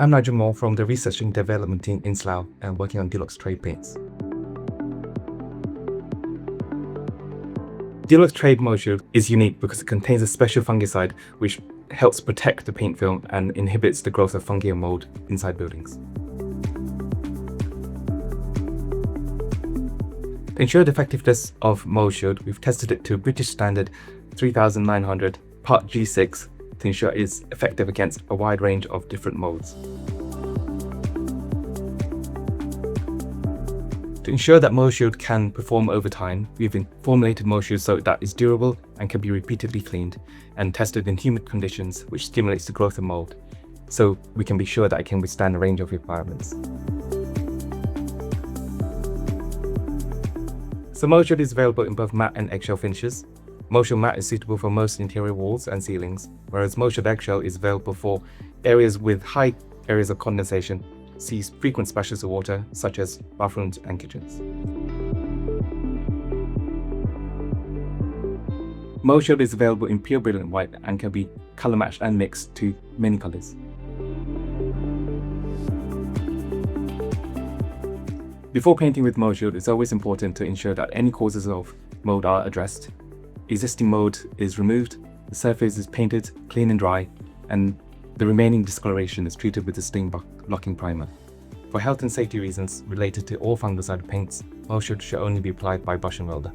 I'm Nigel Ngo from the Research and Development team in Slough and working on Dulux Trade paints. Dulux Trade Mouldshield is unique because it contains a special fungicide which helps protect the paint film and inhibits the growth of fungi and mould inside buildings. To ensure the effectiveness of Mouldshield, we've tested it to British standard 3900 part G6 to ensure it's effective against a wide range of different moulds. To ensure that Mouldshield can perform over time, we've formulated Mouldshield so that it's durable and can be repeatedly cleaned and tested in humid conditions, which stimulates the growth of mould, so we can be sure that it can withstand a range of environments. So Mouldshield is available in both matte and eggshell finishes. Mouldshield matte is suitable for most interior walls and ceilings, whereas Mouldshield eggshell is available for areas with high areas of condensation, sees frequent splashes of water, such as bathrooms and kitchens. Mouldshield is available in pure brilliant white and can be colour matched and mixed to many colours. Before painting with Mouldshield, it's always important to ensure that any causes of mould are addressed. Existing mould is removed, the surface is painted clean and dry, and the remaining discoloration is treated with a stain blocking primer. For health and safety reasons related to all fungicide paints, Mouldshield should only be applied by brush and welder.